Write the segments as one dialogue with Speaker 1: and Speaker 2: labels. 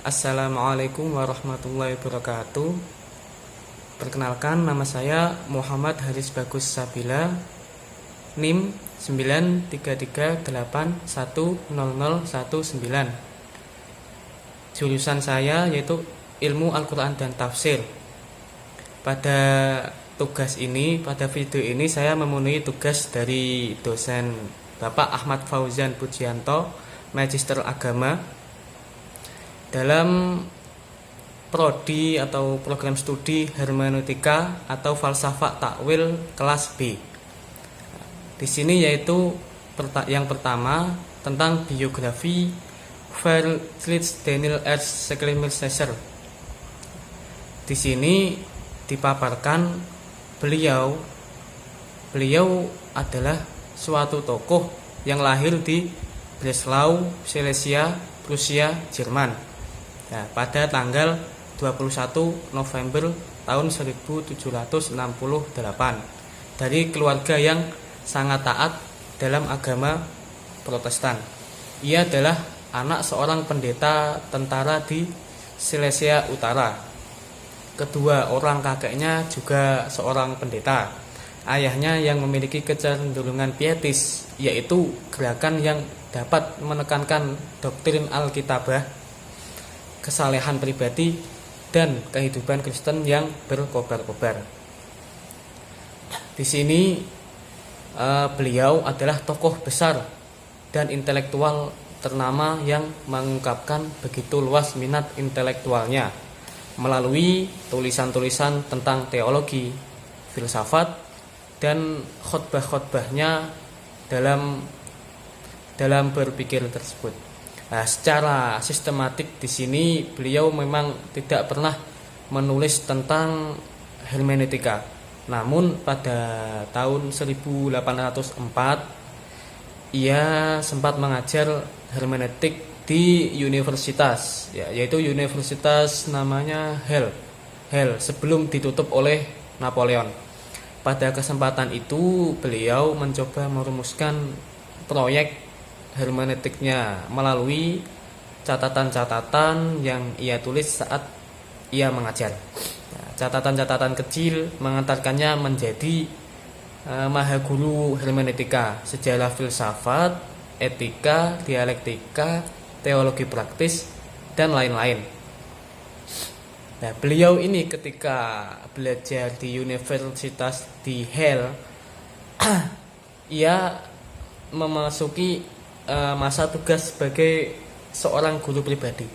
Speaker 1: Assalamualaikum warahmatullahi wabarakatuh. Perkenalkan, nama saya Muhammad Haris Bagus Sabila, NIM 933810019. Jurusan saya yaitu Ilmu Al-Quran dan Tafsir. Pada video ini saya memenuhi tugas dari dosen Bapak Ahmad Fauzan Pujianto, Magister Agama, dalam prodi atau program studi hermeneutika atau falsafah takwil kelas B. Di sini yaitu yang pertama tentang biografi Friedrich Daniel Ernst Schleiermacher. Di sini dipaparkan beliau adalah suatu tokoh yang lahir di Breslau, Silesia, Prusia, Jerman. Nah, pada tanggal 21 November tahun 1768 dari keluarga yang sangat taat dalam agama Protestan. Ia adalah anak seorang pendeta tentara di Silesia Utara. Kedua orang kakeknya juga seorang pendeta. Ayahnya yang memiliki kecenderungan pietis, yaitu gerakan yang dapat menekankan doktrin Alkitabah, kesalehan pribadi, dan kehidupan Kristen yang berkobar-kobar. Di sini beliau adalah tokoh besar dan intelektual ternama yang mengungkapkan begitu luas minat intelektualnya melalui tulisan-tulisan tentang teologi, filsafat, dan khotbah-khotbahnya dalam berpikir tersebut. Nah, secara sistematik di sini beliau memang tidak pernah menulis tentang hermeneutika. Namun pada tahun 1804 ia sempat mengajar hermeneutik di universitas, yaitu universitas namanya Halle sebelum ditutup oleh Napoleon. Pada kesempatan itu beliau mencoba merumuskan proyek hermeneutiknya melalui catatan-catatan yang ia tulis saat ia mengajar. Catatan-catatan kecil mengantarkannya menjadi mahaguru hermeneutika, sejarah filsafat, etika, dialektika, teologi praktis, dan lain-lain. Nah, beliau ini ketika belajar di universitas di Halle, ia memasuki masa tugas sebagai seorang guru pribadi.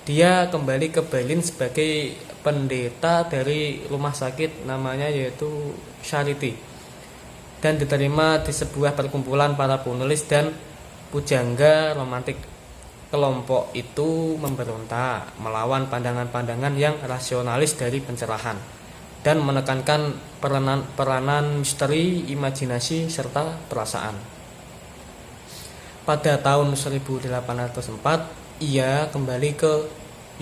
Speaker 1: Dia kembali ke Berlin sebagai pendeta dari rumah sakit namanya yaitu Charity, dan diterima di sebuah perkumpulan para penulis dan pujangga romantik. Kelompok itu memberontak melawan pandangan-pandangan yang rasionalis dari pencerahan dan menekankan peranan misteri, imajinasi, serta perasaan. Pada tahun 1804 ia kembali ke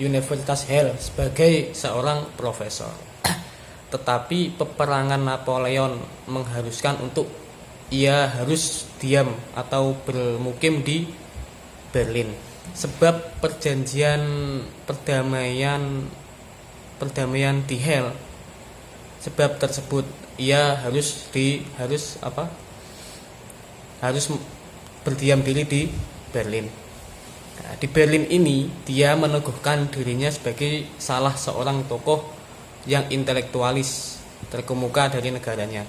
Speaker 1: Universitas Halle sebagai seorang profesor. Tetapi peperangan Napoleon mengharuskan untuk ia harus diam atau bermukim di Berlin. Sebab perjanjian perdamaian di Halle, sebab tersebut ia harus berdiam diri di Berlin. Nah, di Berlin ini dia meneguhkan dirinya sebagai salah seorang tokoh yang intelektualis terkemuka dari negaranya.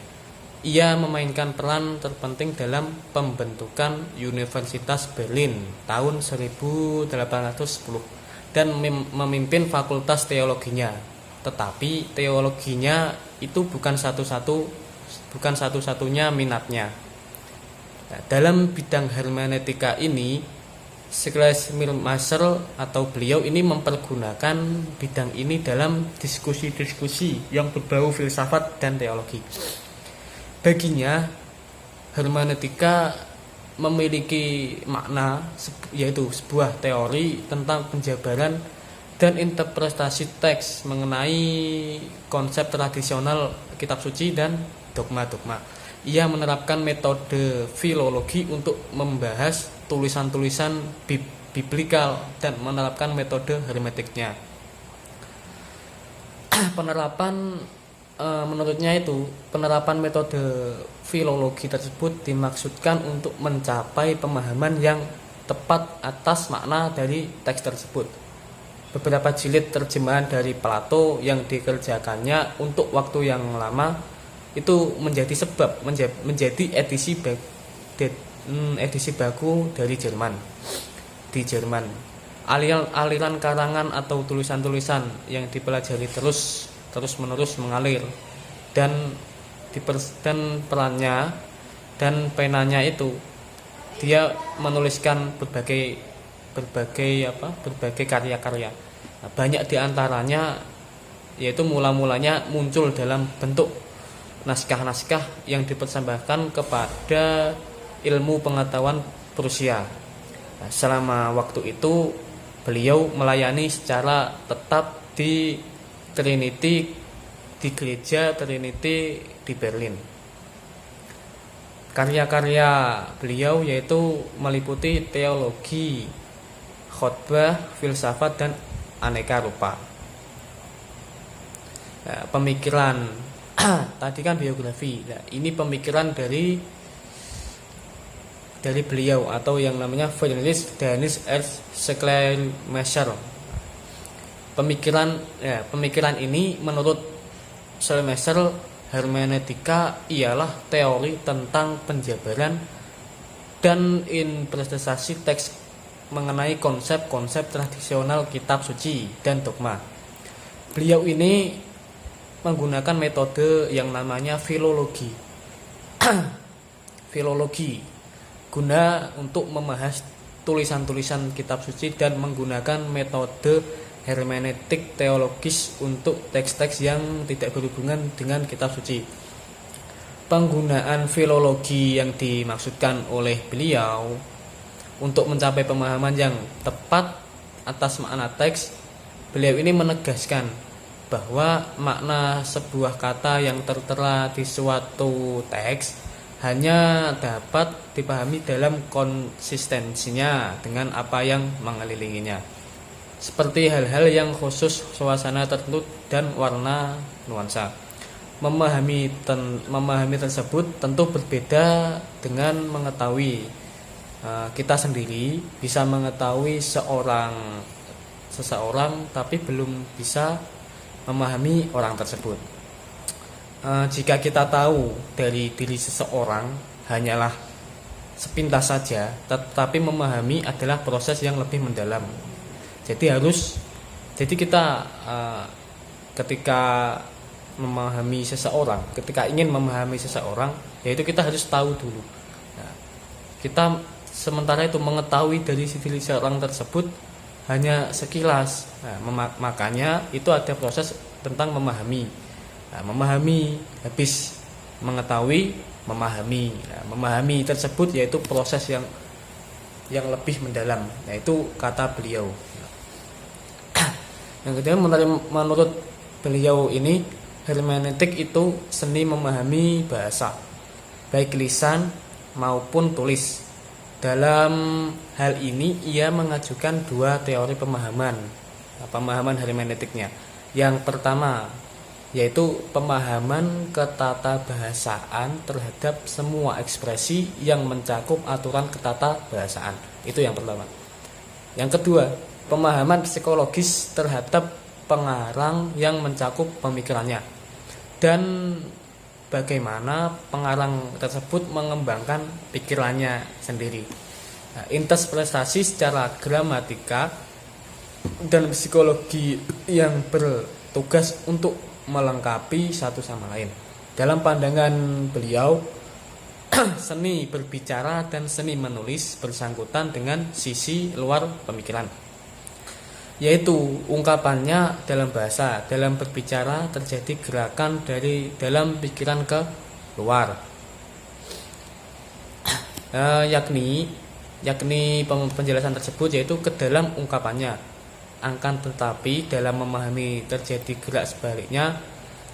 Speaker 1: Ia memainkan peran terpenting dalam pembentukan Universitas Berlin tahun 1810 dan memimpin fakultas teologinya. Tetapi teologinya itu bukan satu-satunya minatnya. Nah, dalam bidang hermeneutika ini, Schleiermacher atau beliau ini mempergunakan bidang ini dalam diskusi-diskusi yang berbau filsafat dan teologi. Baginya, hermeneutika memiliki makna, yaitu sebuah teori tentang penjabaran dan interpretasi teks mengenai konsep tradisional kitab suci dan dogma-dogma. Ia menerapkan metode filologi untuk membahas tulisan-tulisan biblikal dan menerapkan metode hermeneutiknya. Menurutnya itu penerapan metode filologi tersebut dimaksudkan untuk mencapai pemahaman yang tepat atas makna dari teks tersebut. Beberapa jilid terjemahan dari Plato yang dikerjakannya untuk waktu yang lama itu menjadi edisi baku dari Jerman. Di Jerman, aliran karangan atau tulisan-tulisan yang dipelajari terus-menerus mengalir, dan perannya dan penanya itu dia menuliskan berbagai karya-karya. Nah, banyak diantaranya yaitu mulanya muncul dalam bentuk naskah-naskah yang dipersembahkan kepada ilmu pengetahuan Prusia. Nah, selama waktu itu beliau melayani secara tetap di gereja Trinity di Berlin. Karya-karya beliau yaitu meliputi teologi, khotbah, filsafat, dan aneka rupa. Nah, pemikiran tadi kan biografi. Nah, ini pemikiran dari beliau atau yang namanya Friedrich Danish Schleiermacher. Pemikiran ini menurut Schleiermacher, hermeneutika ialah teori tentang penjabaran dan interpretasi teks mengenai konsep-konsep tradisional kitab suci dan dogma. Beliau ini menggunakan metode yang namanya filologi. Filologi guna untuk membahas tulisan-tulisan kitab suci dan menggunakan metode hermeneutik teologis untuk teks-teks yang tidak berhubungan dengan kitab suci. Penggunaan filologi yang dimaksudkan oleh beliau untuk mencapai pemahaman yang tepat atas makna teks. Beliau ini menegaskan bahwa makna sebuah kata yang tertera di suatu teks hanya dapat dipahami dalam konsistensinya dengan apa yang mengelilinginya, seperti hal-hal yang khusus, suasana tertentu, dan warna nuansa. Memahami tersebut tentu berbeda dengan mengetahui. Kita sendiri bisa mengetahui seseorang tapi belum bisa memahami orang tersebut. Jika kita tahu dari diri seseorang hanyalah sepintas saja, tetapi memahami adalah proses yang lebih mendalam. Jadi kita ketika memahami seseorang, ketika ingin memahami seseorang, yaitu kita harus tahu dulu. Nah, kita sementara itu mengetahui dari diri seorang tersebut hanya sekilas. Nah, makanya itu ada proses tentang memahami. Nah, memahami habis mengetahui, memahami. Nah, memahami tersebut yaitu proses yang lebih mendalam. Nah, itu kata beliau. Yang kedua, menurut beliau ini, hermeneutik itu seni memahami bahasa, baik lisan maupun tulis. Dalam hal ini ia mengajukan dua teori pemahaman hermeneutiknya. Yang pertama yaitu pemahaman ketatabahasaan terhadap semua ekspresi yang mencakup aturan ketatabahasaan. Itu yang pertama. Yang kedua, pemahaman psikologis terhadap pengarang yang mencakup pemikirannya dan bagaimana pengarang tersebut mengembangkan pikirannya sendiri. Nah, interpretasi secara gramatika dan psikologi yang bertugas untuk melengkapi satu sama lain. Dalam pandangan beliau, seni berbicara dan seni menulis bersangkutan dengan sisi luar pemikiran, yaitu ungkapannya dalam bahasa. Dalam berbicara terjadi gerakan dari dalam pikiran ke luar, yakni penjelasan tersebut yaitu ke dalam ungkapannya. Akan tetapi dalam memahami terjadi gerak sebaliknya,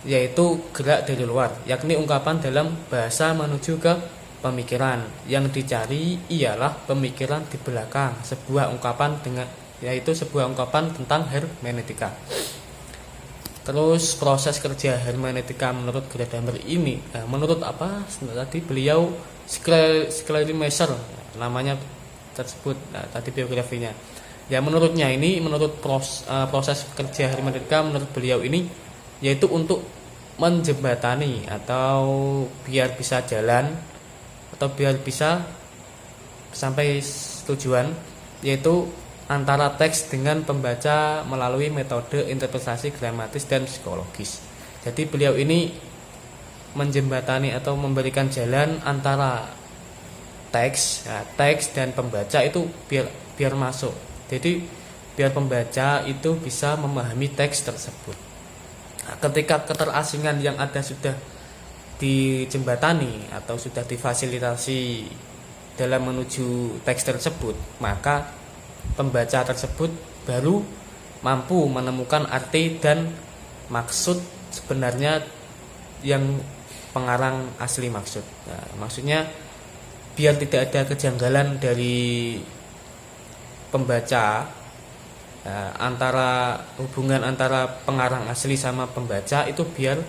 Speaker 1: yaitu gerak dari luar, yakni ungkapan dalam bahasa menuju ke pemikiran. Yang dicari ialah pemikiran di belakang sebuah ungkapan yaitu sebuah ungkapan tentang hermeneutika. Terus proses kerja hermeneutika menurut Gadamer ini, menurut apa? Tadi beliau Schleiermacher namanya tersebut, tadi biografinya. Ya menurutnya ini, menurut proses kerja hermeneutika menurut beliau ini yaitu untuk menjembatani atau biar bisa jalan atau biar bisa sampai tujuan, yaitu antara teks dengan pembaca melalui metode interpretasi gramatis dan psikologis. Jadi beliau ini menjembatani atau memberikan jalan antara teks dan pembaca itu biar masuk. Jadi biar pembaca itu bisa memahami teks tersebut. Nah, ketika keterasingan yang ada sudah dijembatani atau sudah difasilitasi dalam menuju teks tersebut, maka pembaca tersebut baru mampu menemukan arti dan maksud sebenarnya yang pengarang asli maksud. Nah, maksudnya biar tidak ada kejanggalan dari pembaca, antara hubungan antara pengarang asli sama pembaca itu biar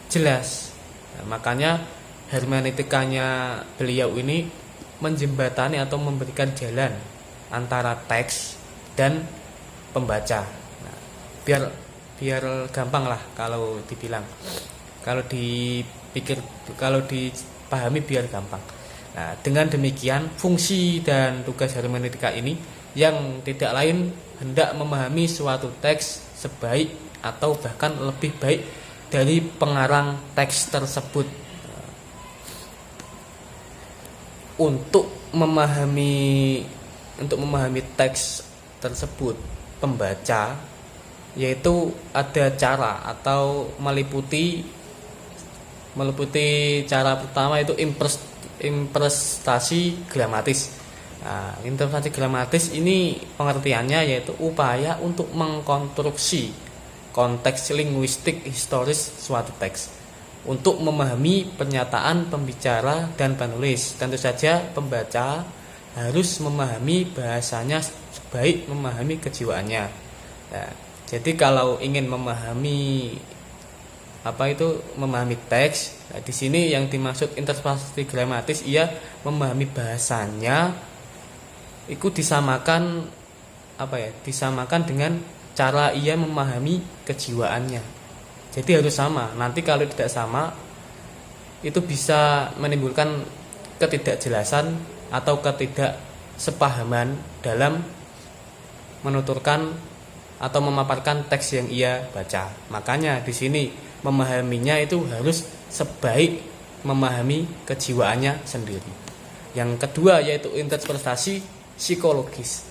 Speaker 1: jelas. Nah, makanya hermeneutikanya beliau ini menjembatani atau memberikan jalan antara teks dan pembaca. Nah, biar gampang lah kalau dibilang, kalau dipahami biar gampang. Nah, dengan demikian fungsi dan tugas hermeneutika ini yang tidak lain hendak memahami suatu teks sebaik atau bahkan lebih baik dari pengarang teks tersebut. Untuk memahami teks tersebut, pembaca yaitu ada cara atau meliputi cara pertama itu interpretasi gramatis. Nah, interpretasi gramatis ini pengertiannya yaitu upaya untuk mengkonstruksi konteks linguistik historis suatu teks untuk memahami pernyataan pembicara dan penulis. Tentu saja pembaca harus memahami bahasanya sebaik memahami kejiwaannya. Nah, jadi kalau ingin memahami memahami teks, nah, di sini yang dimaksud interpretasi gramatis ia memahami bahasanya itu disamakan dengan cara ia memahami kejiwaannya. Jadi harus sama. Nanti kalau tidak sama itu bisa menimbulkan ketidakjelasan atau ketidaksepahaman dalam menuturkan atau memaparkan teks yang ia baca. Makanya di sini memahaminya itu harus sebaik memahami kejiwaannya sendiri. Yang kedua yaitu interpretasi psikologis.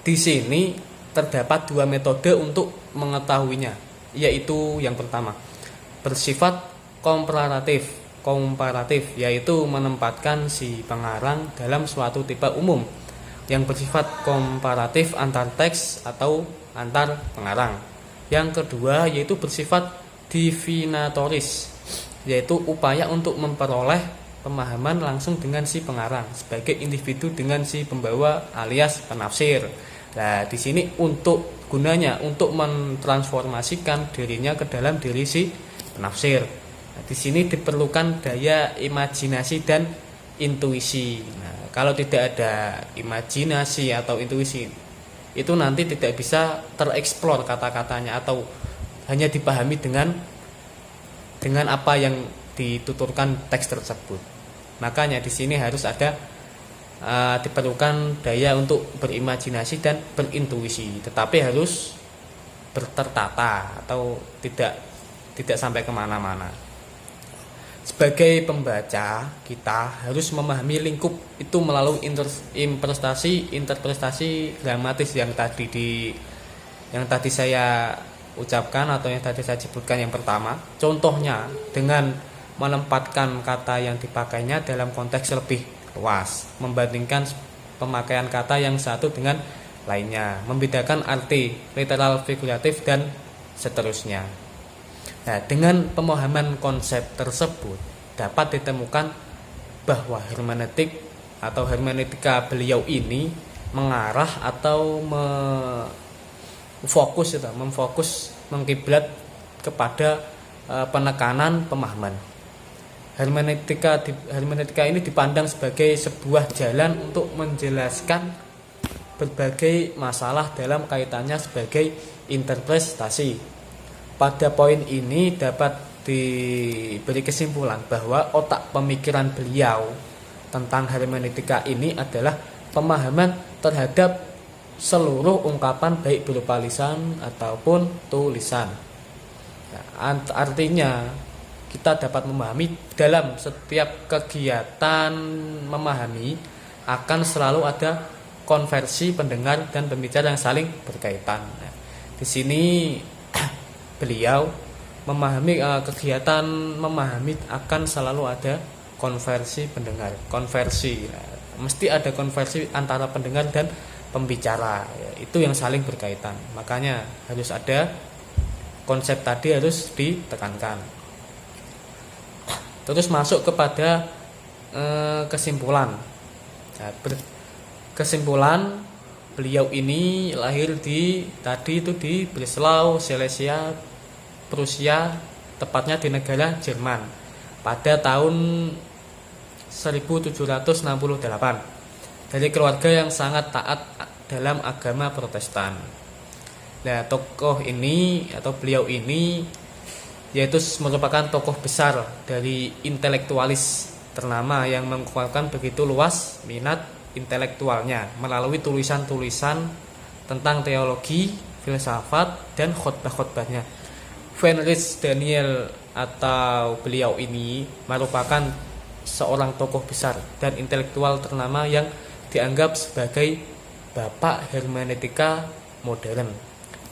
Speaker 1: Di sini terdapat dua metode untuk mengetahuinya, yaitu yang pertama bersifat komparatif, yaitu menempatkan si pengarang dalam suatu tipe umum yang bersifat komparatif antar teks atau antar pengarang. Yang kedua yaitu bersifat divinatoris, yaitu upaya untuk memperoleh pemahaman langsung dengan si pengarang sebagai individu dengan si pembawa alias penafsir. Nah, di sini gunanya untuk mentransformasikan dirinya ke dalam diri si penafsir. Nah, di sini diperlukan daya imajinasi dan intuisi. Nah, kalau tidak ada imajinasi atau intuisi, itu nanti tidak bisa tereksplor kata-katanya atau hanya dipahami dengan apa yang dituturkan teks tersebut. Makanya di sini harus ada diperlukan daya untuk berimajinasi dan berintuisi, tetapi harus tertata atau tidak sampai kemana-mana. Sebagai pembaca, kita harus memahami lingkup itu melalui interpretasi gramatis yang tadi saya ucapkan atau yang tadi saya sebutkan yang pertama. Contohnya dengan menempatkan kata yang dipakainya dalam konteks lebih luas, membandingkan pemakaian kata yang satu dengan lainnya, membedakan arti literal, figuratif, dan seterusnya. Nah, dengan pemahaman konsep tersebut dapat ditemukan bahwa hermeneutik atau hermeneutika beliau ini mengarah atau memfokus mengkiblat kepada penekanan pemahaman. Hermeneutika ini dipandang sebagai sebuah jalan untuk menjelaskan berbagai masalah dalam kaitannya sebagai interpretasi. Pada poin ini dapat diberi kesimpulan bahwa otak pemikiran beliau tentang hermeneutika ini adalah pemahaman terhadap seluruh ungkapan baik berupa lisan ataupun tulisan. Nah, artinya kita dapat memahami dalam setiap kegiatan memahami akan selalu ada konversi pendengar dan pembicara yang saling berkaitan. Nah, di sini beliau memahami kegiatan memahami akan selalu ada konversi pendengar. Konversi, mesti ada konversi antara pendengar dan pembicara. Itu yang saling berkaitan. Makanya harus ada konsep tadi harus ditekankan. Terus masuk kepada kesimpulan. Nah, kesimpulan beliau ini lahir di Breslau, Silesia, Prusia, tepatnya di negara Jerman pada tahun 1768 dari keluarga yang sangat taat dalam agama Protestan. Nah, tokoh ini atau beliau ini yaitu merupakan tokoh besar dari intelektualis ternama yang menguatkan begitu luas minat intelektualnya melalui tulisan-tulisan tentang teologi, filsafat, dan khotbah-khotbahnya. Friedrich Daniel atau beliau ini merupakan seorang tokoh besar dan intelektual ternama yang dianggap sebagai bapak hermeneutika modern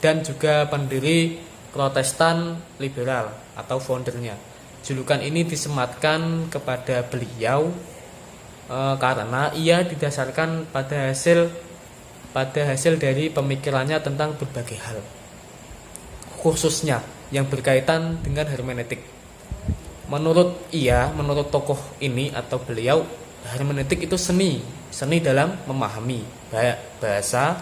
Speaker 1: dan juga pendiri Protestan liberal atau foundernya. Julukan ini disematkan kepada beliau karena ia didasarkan pada hasil dari pemikirannya tentang berbagai hal, khususnya yang berkaitan dengan hermeneutik. Menurut tokoh ini atau beliau, hermeneutik itu seni dalam memahami bahasa,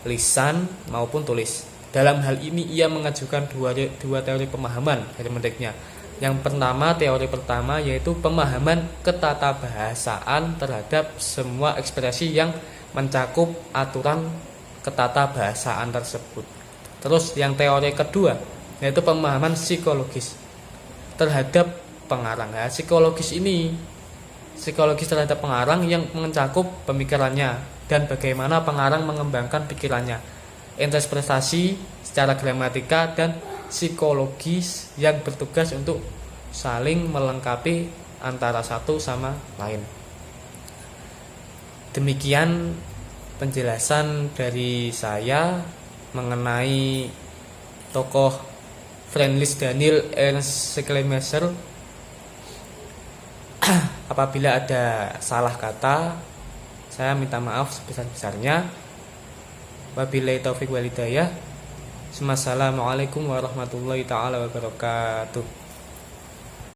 Speaker 1: lisan maupun tulis. Dalam hal ini ia mengajukan dua teori pemahaman hermeneutiknya. Teori pertama yaitu pemahaman ketatabahasaan terhadap semua ekspresi yang mencakup aturan ketatabahasaan tersebut. Terus yang teori kedua yaitu pemahaman psikologis terhadap pengarang. Nah, psikologis terhadap pengarang yang mencakup pemikirannya dan bagaimana pengarang mengembangkan pikirannya, interpretasi secara gramatika dan psikologis yang bertugas untuk saling melengkapi antara satu sama lain. Demikian penjelasan dari saya mengenai tokoh Friedrich Daniel Ernst Schleiermacher. Apabila ada salah kata, saya minta maaf sebesar-besarnya. Wabillahi taufiq wal hidayah. Assalamualaikum warahmatullahi taala wabarakatuh.